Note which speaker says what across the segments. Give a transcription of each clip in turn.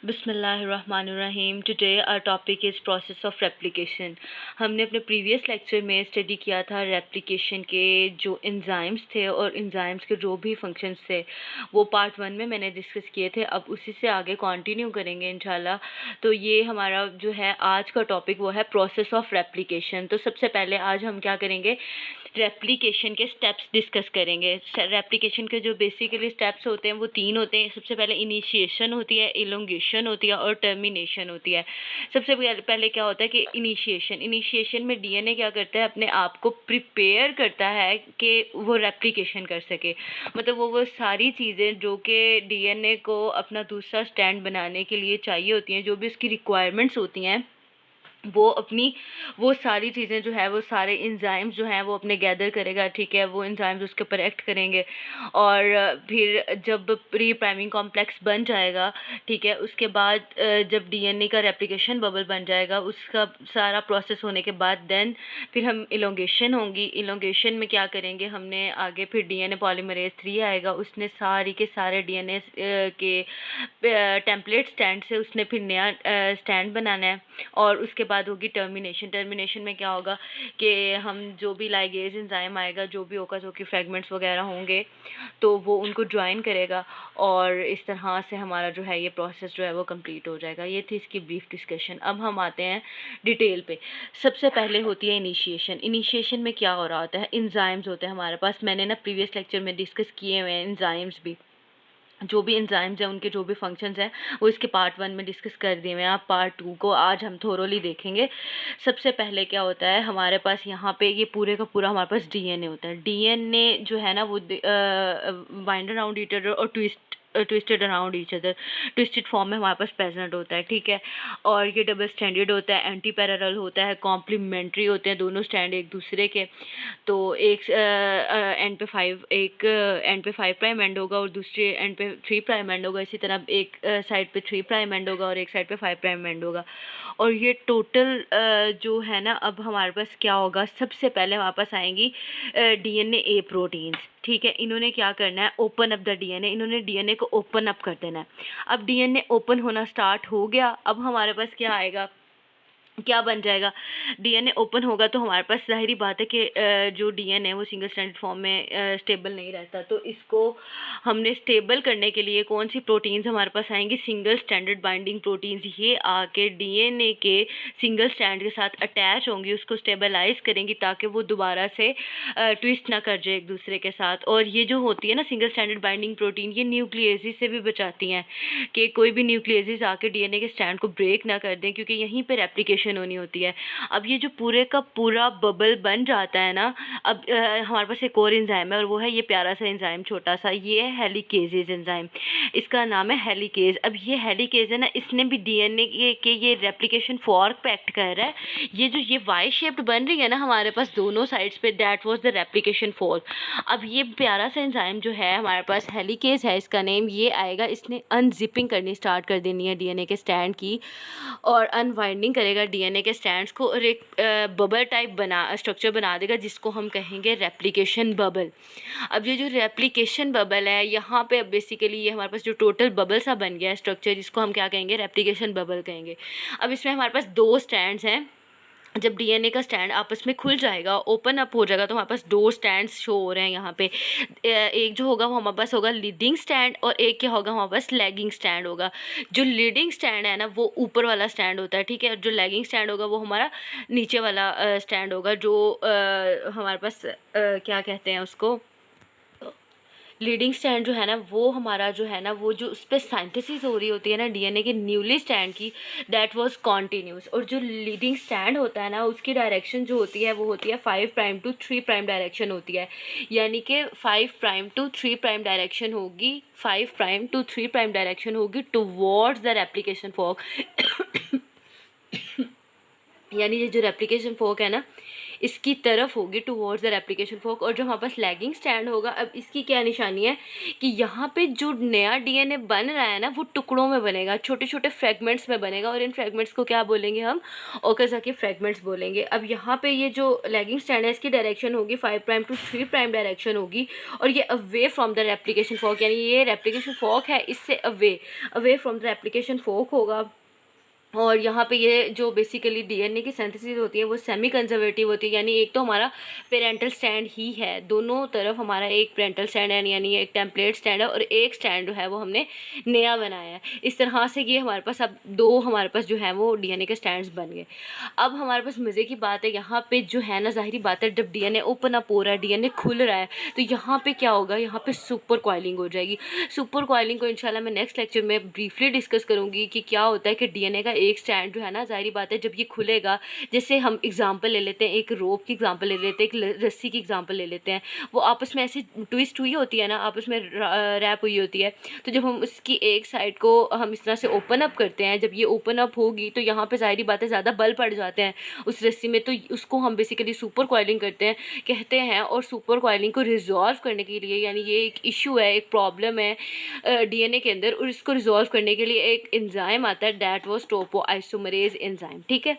Speaker 1: बिस्मिल्लाहिर्रहमानिर्रहीम। Today our topic is process of replication. हमने अपने प्रीवियस लेक्चर में स्टडी किया था रेप्लिकेशन के जो एंजाइम्स थे और एंजाइम्स के जो भी फंक्शंस थे वो पार्ट 1 में मैंने डिस्कस किए थे। अब उसी से आगे कंटिन्यू करेंगे इंशाल्लाह। तो ये हमारा जो है आज का टॉपिक वो है प्रोसेस ऑफ रेप्लिकेशन। तो सबसे पहले आज हम क्या करेंगे, रेप्लिकेशन के स्टेप्स डिस्कस करेंगे। रेप्लिकेशन के जो बेसिकली स्टेप्स होते हैं वो 3 होते हैं। सबसे पहले इनिशिएशन होती है, इलोंगेशन होती है और टर्मिनेशन होती है। सबसे पहले क्या होता है कि इनिशिएशन में डीएनए क्या करता है, अपने आप को प्रिपेयर करता है कि वो रेप्लिकेशन कर सके। मतलब वो सारी चीज़ें जो कि डीएनए को अपना दूसरा स्टैंड बनाने के लिए चाहिए होती हैं, जो भी उसकी रिक्वायरमेंट्स होती हैं, वो सारी चीज़ें जो है वो सारे एंजाइम्स जो हैं वो अपने गैदर करेगा। ठीक है, वो एंजाइम्स उसके ऊपर एक्ट करेंगे और फिर जब प्री प्राइमिंग कॉम्प्लेक्स बन जाएगा, ठीक है, उसके बाद जब डीएनए का रेप्लिकेशन बबल बन जाएगा, उसका सारा प्रोसेस होने के बाद देन फिर हम इलोंगेशन होंगी। इलोंगेशन में क्या करेंगे, हमने आगे फिर डीएनए पॉलीमरेज 3 आएगा, उसने सारी के सारे डीएनए के टेम्पलेट स्टैंड से उसने फिर नया स्टैंड बनाना है। और उसके बाद होगी टर्मिनेशन में क्या होगा कि हम जो भी लाइगेज एंजाइम आएगा, जो भी ओकाज़की फ्रेगमेंट्स वगैरह होंगे, तो वो उनको ज्वाइन करेगा और इस तरह से हमारा जो है ये प्रोसेस जो है वो कंप्लीट हो जाएगा। ये थी इसकी ब्रीफ डिस्कशन। अब हम आते हैं डिटेल पे। सबसे पहले होती है इनिशिएशन में क्या हो रहा होता है, एंजाइम्स होते हैं हमारे पास। मैंने ना प्रीवियस लेक्चर में डिस्कस किए हुए हैं एंजाइम्स भी, जो भी एंजाइम्स हैं उनके जो भी फंक्शंस हैं वो इसके पार्ट 1 में डिस्कस कर दिए हुए हैं। आप पार्ट 2 को आज हम थोरोली देखेंगे। सबसे पहले क्या होता है हमारे पास, यहाँ पे ये पूरे का पूरा हमारे पास डीएनए होता है। डीएनए जो है ना वो बाइंड अराउंड ईच अदर और twisted around each other, twisted form में हमारे पास प्रेजेंट होता है। ठीक है, और ये डबल स्टैंडर्ड होता है, एंटी पैरेलल होता है, कॉम्प्लीमेंट्री होते हैं दोनों स्टैंड एक दूसरे के। तो एक एंड पे 5, एक एंड पे 5 प्राइम एंड होगा और दूसरे एंड पे 3 प्राइम एंड होगा। इसी तरह एक साइड पे 3 प्राइम एंड होगा और एक साइड पे 5 प्राइम एंड होगा। और ये टोटल जो है ना, अब हमारे पास क्या होगा, सबसे पहले हमारे पास आएंगी डीएनए ए प्रोटीन्स। ठीक है, इन्होंने क्या करना है, ओपन अप द डीएनए, इन्होंने डीएनए को ओपन अप कर देना है। अब डीएनए ओपन होना स्टार्ट हो गया, अब हमारे पास क्या आएगा, क्या बन जाएगा, डीएनए ओपन होगा तो हमारे पास जाहिर बात है कि जो डीएनए है वो सिंगल स्ट्रैंडेड फॉर्म में स्टेबल नहीं रहता। तो इसको हमने स्टेबल करने के लिए कौन सी प्रोटीन्स हमारे पास आएंगी, सिंगल स्टैंडर्ड बाइंडिंग प्रोटीन्स। ये आके डीएनए के सिंगल स्टैंड के साथ अटैच होंगी, उसको स्टेबलाइज करेंगी ताकि वो दोबारा से ट्विस्ट ना कर जाए एक दूसरे के साथ। और ये जो होती है ना सिंगल स्टैंडर्ड बाइंडिंग प्रोटीन, ये न्यूक्लियसिस से भी बचाती हैं कि कोई भी न्यूक्लियसिस आके डीएनए के स्टैंड को ब्रेक ना कर दें, क्योंकि यहीं पे रेप्लिकेशन होनी होती है। अब ये जो पूरे का पूरा बबल बन जाता है ना, अब हमारे पास एक और एंजाइम है और वो है ये प्यारा सा एंजाइम छोटा सा, ये है हेलिकेजेज एंजाइम, इसका नाम है हेलिकेज। अब ये हेलिकेज है ना, इसने भी डीएनए के ये रेप्लिकेशन फॉर्क पे एक्ट कर रहा है। ये जो ये वाई शेप्ड बन रही है ना हमारे पास दोनों साइड्स पे, that was the replication fork. अब ये प्यारा सा एंजाइम जो है हमारे पास हेलिकेज है इसका नेम, ये आएगा, इसने अनजिपिंग करनी स्टार्ट कर देनी है डीएनए के स्टैंड की और अनवाइंडिंग करेगा डीएनए के स्टैंड्स को और एक बबल टाइप स्ट्रक्चर बना देगा जिसको हम कहेंगे रेप्लिकेशन बबल। अब ये जो रेप्लिकेशन बबल है, यहाँ पे अब बेसिकली ये हमारे पास जो टोटल बबल सा बन गया है स्ट्रक्चर, जिसको हम क्या कहेंगे, रेप्लिकेशन बबल कहेंगे। अब इसमें हमारे पास 2 स्टैंड्स हैं। जब डीएनए का स्टैंड आपस में खुल जाएगा, ओपन अप हो जाएगा, तो हमारे पास 2 स्टैंड्स शो हो रहे हैं यहाँ पे। एक जो होगा वो हमारे पास होगा लीडिंग स्टैंड और एक क्या होगा हमारे पास लैगिंग स्टैंड होगा। जो लीडिंग स्टैंड है ना वो ऊपर वाला स्टैंड होता है, ठीक है, और जो लैगिंग स्टैंड होगा वो हमारा नीचे वाला स्टैंड होगा, जो हमारे पास क्या कहते हैं उसको, लीडिंग स्टैंड जो है ना वो हमारा जो है ना वो जो उस पर साइंथेसिस हो रही होती है ना डीएनए के न्यूली स्टैंड की, दैट वाज कॉन्टीन्यूस। और जो लीडिंग स्टैंड होता है ना उसकी डायरेक्शन जो होती है वो होती है 5 प्राइम टू 3 प्राइम डायरेक्शन होती है। यानी कि 5 प्राइम टू 3 प्राइम डायरेक्शन होगी, 5 प्राइम टू 3 प्राइम डायरेक्शन होगी टुवर्ड्स द रेप्लिकेशन फॉर्क। यानी ये जो रेप्लिकेशन फोर्क है ना, इसकी तरफ होगी टुवर्ड्स द रेप्लिकेशन फोर्क। और जो हमारे पास लैगिंग स्टैंड होगा, अब इसकी क्या निशानी है कि यहाँ पे जो नया डीएनए बन रहा है ना, वो टुकड़ों में बनेगा, छोटे छोटे फ्रेगमेंट्स में बनेगा, और इन फ्रेगमेंट्स को क्या बोलेंगे हम, ओकाज़की फ्रेगमेंट्स बोलेंगे। अब यहाँ पे ये जो लैगिंग स्टैंड है, इसकी डायरेक्शन होगी 5 प्राइम टू 3 प्राइम डायरेक्शन होगी, और ये away from the replication fork, यानी ये रेप्लिकेशन फोर्क है इससे away from the replication fork होगा। और यहाँ पे ये जो बेसिकली डीएनए की सिंथेसिस होती है वो सेमी कंजर्वेटिव होती है, यानी एक तो हमारा पेरेंटल स्टैंड ही है, दोनों तरफ हमारा एक पेरेंटल स्टैंड है, यानी एक टेम्पलेट स्टैंड है, और एक स्टैंड जो है वो हमने नया बनाया है। इस तरह से ये हमारे पास अब दो हमारे पास जो है वो डीएनए के स्टैंड्स बन गए। अब हमारे पास मज़े की बात है, यहाँ पे जो है ना, ज़ाहिरी बात है, जब डीएनए ओपन अप हो रहा है, डीएनए खुल रहा है, तो यहाँ पे क्या होगा, यहाँ पे सुपर कॉइलिंग हो जाएगी। सुपर कॉइलिंग को इंशाल्लाह मैं नेक्स्ट लेक्चर में ब्रीफली डिस्कस करूँगी कि क्या होता है कि डीएनए का एक स्टैंड जो है ना, ज़ाहिरी बात है, जब ये खुलेगा, जैसे हम एग्जांपल ले लेते हैं, एक रोप की एग्जांपल ले लेते हैं, एक रस्सी की एग्जांपल ले लेते हैं, वो आपस में ऐसी ट्विस्ट हुई होती है ना, आपस में रैप हुई होती है। तो जब हम उसकी एक साइड को हम इस तरह से ओपन अप करते हैं, जब ये ओपन अप होगी तो यहाँ पे ज़ाहिरी बात है ज़्यादा बल पड़ जाते हैं उस रस्सी में, तो उसको हम बेसिकली सुपर कॉइलिंग कहते हैं। और सुपर कॉइलिंग को रिजॉल्व करने के लिए, यानी ये एक इशू है, एक प्रॉब्लम है डीएनए के अंदर, और इसको रिजॉल्व करने के लिए एक एंजाइम आता है, दैट वाज टोपोआइसोमरेज एंजाइम। ठीक है,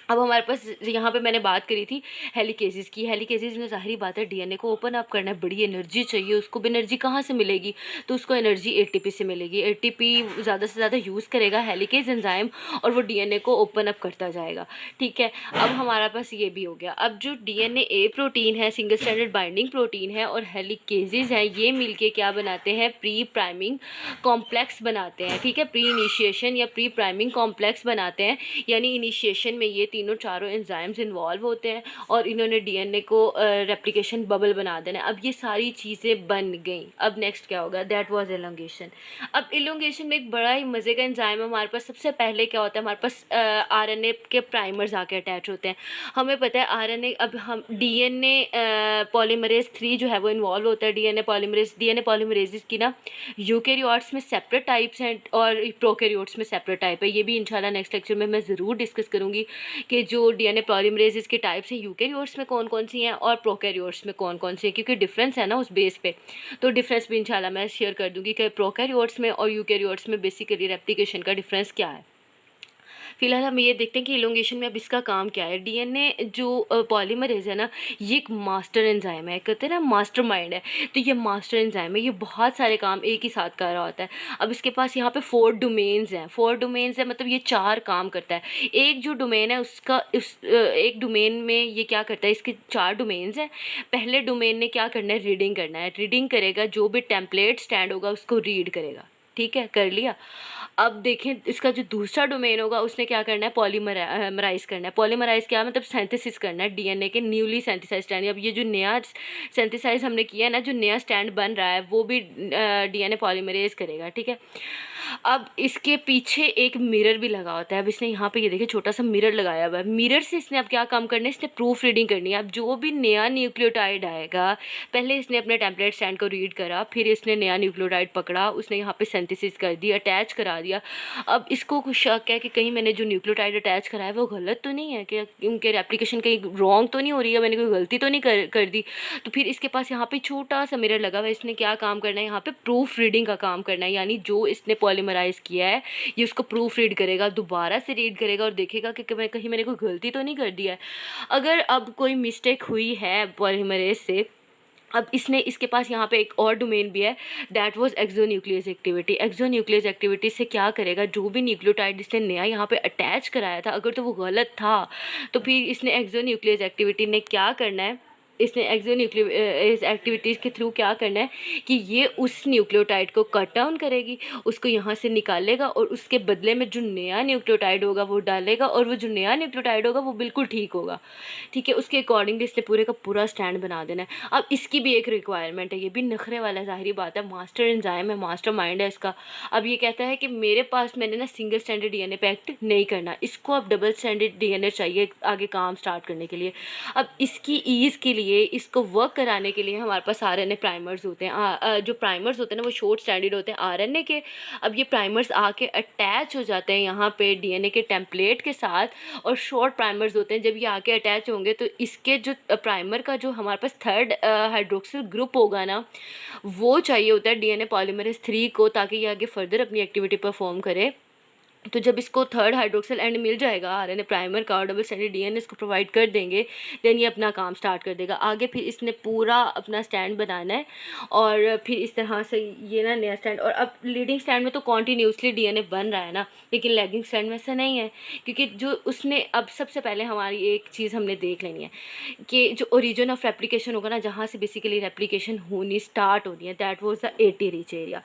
Speaker 1: अब हमारे पास यहाँ पे मैंने बात करी थी हेलिकेसिस की। हेलिकेसिस में ज़ाहिरी बात है डीएनए को ओपन अप करना है, बड़ी एनर्जी चाहिए उसको। भी एनर्जी कहाँ से मिलेगी, तो उसको एनर्जी एटीपी से मिलेगी। एटीपी ज़्यादा से ज़्यादा यूज़ करेगा हेलिकेज एंजाइम, और वो डीएनए को ओपन अप करता जाएगा। ठीक है, अब हमारे पास ये भी हो गया। अब जो डीएनए ए प्रोटीन है, सिंगल स्ट्रैंडेड बाइंडिंग प्रोटीन है, और हेलिकेजेस है, ये मिलके क्या बनाते हैं, प्री प्राइमिंग कॉम्प्लेक्स बनाते हैं। ठीक है, प्री इनिशिएशन या प्री प्राइमिंग कॉम्प्लेक्स बनाते हैं, यानी इनिशिएशन में ये तीनों चारों एंजाइम्स इन्वॉल्व होते हैं, और इन्होंने डीएनए को रेप्लिकेशन बबल बना देना है। अब ये सारी चीज़ें बन गई। अब नेक्स्ट क्या होगा, दैट वाज एलोंगेशन। अब एलोंगेशन में एक बड़ा ही मज़े का एंजाइम है हमारे पास। सबसे पहले क्या होता है, हमारे पास आरएनए के प्राइमर्स आके अटैच होते हैं। हमें पता है आरएनए, अब हम डीएनए पॉलीमरेज 3 जो है वो इन्वॉल्व होता है। डीएनए पॉलीमरेजेस की ना यूकेरियोट्स में सेपरेट टाइप्स हैं, और प्रोकैरियोट्स में सेपरेट टाइप है। ये भी इंशाल्लाह नेक्स्ट लेक्चर में मैं ज़रूर डिस्कस करूँगी कि जो डीएनए पॉलीमरेज़ के टाइप्स हैं यूकेरियोट्स में कौन कौन सी हैं और प्रोकैरियोट्स में कौन कौन सी हैं, क्योंकि डिफरेंस है ना उस बेस पे। तो डिफरेंस भी इंशाल्लाह मैं शेयर कर दूँगी कि प्रोकैरियोट्स में और यूकेरियोट्स में बेसिकली रेप्लिकेशन का डिफरेंस क्या है। फिलहाल हम ये देखते हैं कि इलोंगेशन में अब इसका काम क्या है। डीएनए जो पॉलीमरेज है ना, ये एक मास्टर एंजाइम है, कहते हैं ना मास्टर माइंड है। तो ये मास्टर एंजाइम है, ये बहुत सारे काम एक ही साथ कर रहा होता है। अब इसके पास यहाँ पे 4 डोमेन्स हैं। 4 डोमेन्स है, मतलब ये 4 काम करता है। एक जो डोमेन है उसका एक डोमेन में ये क्या करता है, इसके 4 डोमेन्स हैं। पहले डोमेन ने क्या करना है, रीडिंग करना है। रीडिंग करेगा, जो भी टेम्पलेट स्टैंड होगा उसको रीड करेगा। ठीक है, कर लिया। अब देखें इसका जो दूसरा डोमेन होगा उसने क्या करना है, पॉलीमराइज़ करना है। पॉलीमराइज़ क्या मतलब, सिंथेसिस करना है डीएनए के न्यूली सिंथेसाइज स्टैंड। अब ये जो नया सिंथेसाइज हमने किया है ना, जो नया स्टैंड बन रहा है, वो भी डीएनए पॉलीमरेज करेगा। ठीक है, अब इसके पीछे एक मिरर भी लगा होता है। अब इसने यहाँ पे ये देखिए छोटा सा मिरर लगाया हुआ है। मिरर से इसने अब क्या काम करना है, इसने प्रूफ रीडिंग करनी है। अब जो भी नया न्यूक्लियोटाइड आएगा, पहले इसने अपने टेम्पलेट स्टैंड को रीड करा, फिर इसने नया न्यूक्लियोटाइड पकड़ा, उसने यहाँ पे सिंथेसिस कर दी, अटैच करा दिया। अब इसको कुछ शक है कि कहीं मैंने जो न्यूक्लियोटाइड अटैच करा है वो गलत तो नहीं है, कि उनके रेप्लिकेशन कहीं रॉन्ग तो नहीं हो रही है, मैंने कोई गलती तो नहीं कर दी। तो फिर इसके पास यहाँ पे छोटा सा मिरर लगा हुआ है। इसने क्या काम करना है, यहाँ पे प्रूफ रीडिंग का काम करना है, यानी जो इसने पॉलीमराइज किया है ये उसको प्रूफ रीड करेगा, दोबारा से रीड करेगा और देखेगा कि कहीं मैंने कोई गलती तो नहीं कर दिया है। अगर अब कोई मिस्टेक हुई है पॉलीमरेज से, अब इसने इसके पास यहाँ पे एक और डोमेन भी है, that was exonuclease activity. Exonuclease activity से क्या करेगा, जो भी न्यूक्लियोटाइड इसने नया यहाँ पे अटैच कराया था, अगर तो वो गलत था, तो फिर इसने एक्सोन्यूक्लियस एक्टिविटी ने क्या करना है, इसने एक्सोन्यूक्लियस एक्टिविटीज़ के थ्रू क्या करना है कि ये उस न्यूक्लियोटाइड को कट डाउन करेगी, उसको यहाँ से निकालेगा, और उसके बदले में जो नया न्यूक्लियोटाइड होगा वो डालेगा, और वो जो नया न्यूक्लियोटाइड होगा वो बिल्कुल ठीक होगा। ठीक है, उसके अकॉर्डिंगली इसने पूरे का पूरा स्टैंड बना देना है। अब इसकी भी एक रिक्वायरमेंट है, ये भी नखरे वाला, ज़ाहिरी बात है, मास्टर एंजाइम है, मास्टर माइंड है इसका। अब ये कहता है कि मेरे पास मैंने ना सिंगल स्टैंडर्ड डीएनए पे एक्ट नहीं करना, इसको अब डबल स्टैंडर्ड डीएनए चाहिए आगे काम स्टार्ट करने के लिए। अब इसकी ईज़ के लिए लिए, इसको वर्क कराने के लिए हमारे पास आरएनए प्राइमर्स होते हैं। जो प्राइमर्स होते हैं ना वो शॉर्ट स्टैंडर्ड होते हैं आरएनए के। अब ये प्राइमर्स आके अटैच हो जाते हैं यहाँ पे डीएनए के टेम्पलेट के साथ, और शॉर्ट प्राइमर्स होते हैं। जब ये आके अटैच होंगे तो इसके जो प्राइमर का जो हमारे पास थर्ड हाइड्रोक्सिल ग्रुप होगा ना, वो चाहिए होता है डीएनए पॉलीमरेज 3 को, ताकि ये आगे फर्दर अपनी एक्टिविटी परफॉर्म करे। तो जब इसको थर्ड हाइड्रोक्सिल एंड मिल जाएगा आरएनए प्राइमर का और डबल स्टैंडर्ड डीएनए इसको प्रोवाइड कर देंगे, देन ये अपना काम स्टार्ट कर देगा आगे। फिर इसने पूरा अपना स्टैंड बनाना है, और फिर इस तरह से ये ना नया स्टैंड। और अब लीडिंग स्टैंड में तो कॉन्टीन्यूसली डीएनए बन रहा है ना, लेकिन लैगिंग स्टैंड में ऐसा नहीं है, क्योंकि जो उसने अब सबसे पहले हमारी एक चीज़ हमने देख लेनी है कि जो ओरिजिन ऑफ रेप्लिकेशन होगा ना, जहाँ से बेसिकली रेप्लिकेशन होनी स्टार्ट होनी है, that was the eighty rich area.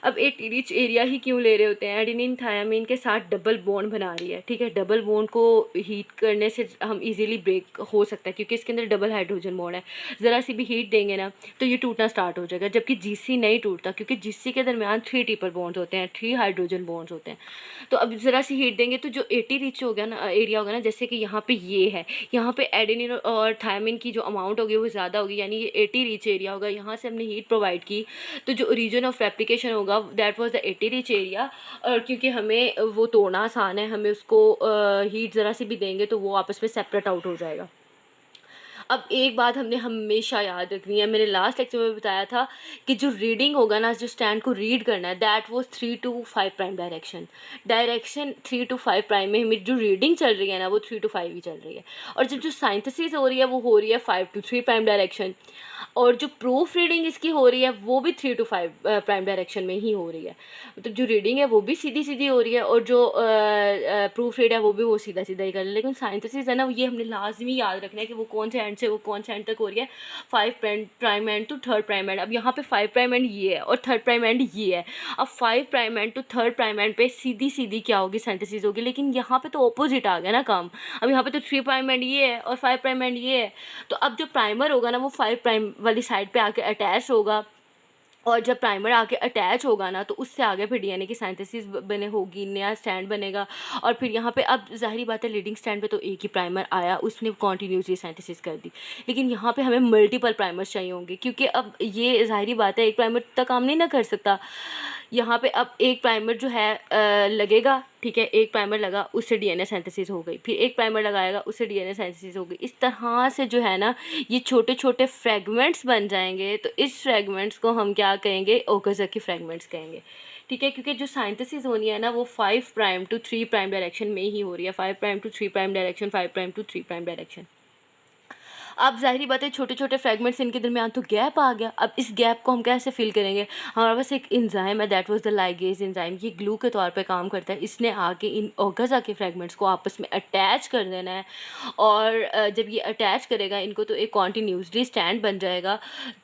Speaker 1: अब एटी रिच एरिया ही क्यों ले रहे होते हैं? एडेनिन थायामीन के साथ डबल बॉन्ड बना रही है, ठीक है। डबल बॉन्ड को हीट करने से हम इजीली ब्रेक हो सकता है, क्योंकि इसके अंदर डबल हाइड्रोजन बॉन्ड है। ज़रा सी भी हीट देंगे ना तो ये टूटना स्टार्ट हो जाएगा, जबकि जीसी नहीं टूटता, क्योंकि जीसी के दरमियान 3 ट्रिपल बॉन्ड्स होते हैं, 3 हाइड्रोजन बॉन्ड्स होते हैं। तो अब ज़रा सी हीट देंगे तो जो एटी रिच हो गया ना एरिया होगा ना, जैसे कि यहाँ पे ये है, यहाँ पे एडेनिन और थायामीन की जो अमाउंट होगी वो ज़्यादा होगी, यानी ये एटी रिच एरिया होगा। यहाँ से हमने हीट प्रोवाइड की तो जो ओरिजिन ऑफ रेप्लिकेशन होगा that was the eighty rich area. और क्योंकि हमें वो तोड़ना आसान है, हमें उसको हीट ज़रा सी भी देंगे तो वो आपस में सेपरेट आउट हो जाएगा। अब एक बात हमने हमेशा याद रखनी है, मैंने लास्ट लेक्चर में बताया था कि जो रीडिंग होगा ना, जो स्टैंड को रीड करना है, that was 3 to 5 prime direction. 3 to 5 prime में हमें जो रीडिंग चल रही है ना वो 3 to 5 ही चल रही है। और जब जो साइंथेसिस हो रही है वो हो रही है 5 to 3 प्राइम डायरेक्शन, और जो प्रूफ रीडिंग इसकी हो रही है वो भी 3 to 5 प्राइम डायरेक्शन में ही हो रही है। मतलब जो रीडिंग है वो भी सीधी सीधी हो रही है, और जो प्रूफ रीड है वो भी वो सीधा सीधा ही कर रहा है। लेकिन साइंथेसिस है ना, ये हमने लाजमी याद रखना है कि वो कौन से एंड से वो कौन से एंड तक हो रही है, 5 prime end to 3rd prime end. अब यहाँ पे 5 प्राइम एंड ये है और 3rd प्राइम एंड ये है। अब 5 prime end to 3rd prime end पे सीधी सीधी क्या होगी, साइंथेसिस होगी। लेकिन यहाँ पे तो ऑपोजिट आ गया ना काम। अब यहाँ पे तो 3 प्राइम एंड ये है और 5 प्राइम एंड ये है। तो अब जो प्राइमर होगा ना वो 5 प्राइम वाली साइड पे आके अटैच होगा, और जब प्राइमर आके अटैच होगा ना तो उससे आगे फिर डीएनए की साइंथेसिस बने होगी, नया स्टैंड बनेगा। और फिर यहाँ पे अब जाहिर बात है लीडिंग स्टैंड पे तो एक ही प्राइमर आया, उसने कॉन्टीन्यूसली साइंथेसिस कर दी। लेकिन यहाँ पे हमें मल्टीपल प्राइमर्स चाहिए होंगे, क्योंकि अब ये जाहिर बात है एक प्राइमर तक काम नहीं ना कर सकता। यहाँ पे अब एक प्राइमर जो है लगेगा, ठीक है, एक प्राइमर लगा उससे डीएनए सिंथेसिस हो गई, फिर एक प्राइमर लगाएगा उससे डीएनए सिंथेसिस हो गई। इस तरह से जो है ना ये छोटे छोटे फ्रेगमेंट्स बन जाएंगे। तो इस फ्रेगमेंट्स को हम क्या कहेंगे, ओकाज़की फ्रेगमेंट्स कहेंगे, ठीक है। क्योंकि जो साइंथेसिस होनी है ना वो 5 प्राइम टू 3 प्राइम डायरेक्शन में ही हो रही है, 5 prime to 3 prime direction, 5 prime to 3 prime direction. अब ज़ाहिर बात है छोटे छोटे फ्रेगमेंट्स इनके दरमियान तो गैप आ गया। अब इस गैप को हम कैसे फिल करेंगे? हमारे पास एक एंजाइम है, that was the ligase enzyme. ये ग्लू के तौर पे काम करता है। इसने आके इन ओकाज़की फ्रेगमेंट्स को आपस में अटैच कर देना है, और जब ये अटैच करेगा इनको तो एक कॉन्टीन्यूसली स्टैंड बन जाएगा।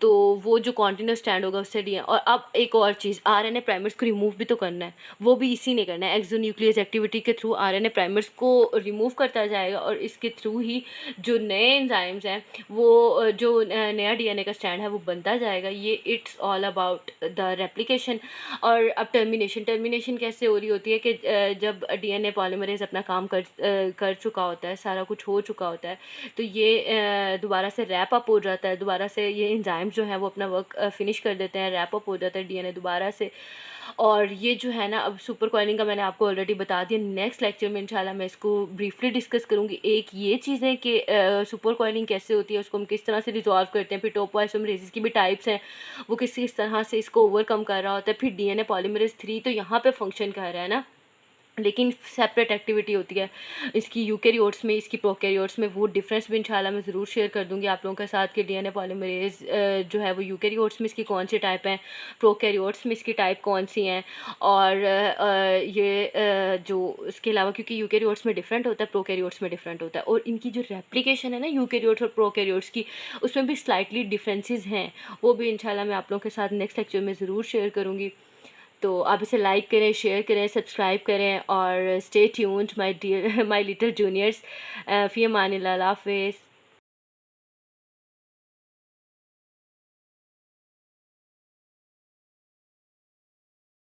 Speaker 1: तो वो जो कॉन्टीन्यूस स्टैंड होगा उससे डी। और अब एक और चीज़, आरएनए प्राइमर्स को रिमूव भी तो करना है, वो भी इसी ने करना है। एक्सोन्यूक्लियस एक्टिविटी के थ्रू आरएनए प्राइमर्स को रिमूव करता जाएगा, और इसके थ्रू ही जो नए एंजाइम्स हैं वो जो नया डीएनए का स्टैंड है वो बनता जाएगा। ये it's all about the replication. और अब टर्मिनेशन कैसे हो रही होती है कि जब डीएनए पॉलीमरेज अपना काम कर चुका होता है, सारा कुछ हो चुका होता है, तो ये दोबारा से रैप अप हो जाता है, दोबारा से ये एंजाइम जो है वो अपना वर्क फिनिश कर देते हैं, रैप अप हो जाता है डीएनए दोबारा से। और ये जो है ना, अब सुपर कॉइलिंग का मैंने आपको ऑलरेडी बता दिया। नेक्स्ट लेक्चर में इंशाल्लाह मैं इसको ब्रीफली डिस्कस करूँगी। एक ये चीज़ें कि सुपर कॉइलिंग कैसे होती है, उसको हम किस तरह से रिजॉल्व करते हैं, फिर टोपोआइसोमरेसिस की भी टाइप्स हैं, वो किस तरह से इसको ओवरकम कर रहा होता है, फिर डीएनए पॉलीमरेज 3 तो यहाँ पे फंक्शन कर रहा है ना, लेकिन सेपरेट एक्टिविटी होती है इसकी यूकेरियोट्स में, इसकी प्रोकैरियोट्स में। वो डिफरेंस भी इंशाल्लाह मैं ज़रूर शेयर कर दूंगी आप लोगों के साथ कि डीएनए पॉलीमरेज जो है वो यूकेरियोट्स में इसकी कौन सी टाइप हैं, प्रोकैरियोट्स में इसकी टाइप कौन सी हैं। और ये जो इसके अलावा, क्योंकि यूकेरियोट्स में डिफरेंट होता है, प्रोकैरियोट्स में डिफरेंट होता है, और इनकी जो रेप्लिकेशन है ना यूकेरियोट्स और प्रोकैरियोट्स की, उसमें भी स्लाइटली डिफरेंसेस हैं। वो भी इंशाल्लाह मैं आप लोगों के साथ नेक्स्ट लेक्चर में ज़रूर शेयर करूँगी। तो आप इसे लाइक करें, शेयर करें, सब्सक्राइब करें, और stay tuned my dear my little juniors. फ़ी अमानिल्लाह, अल्लाह हाफ़िज़।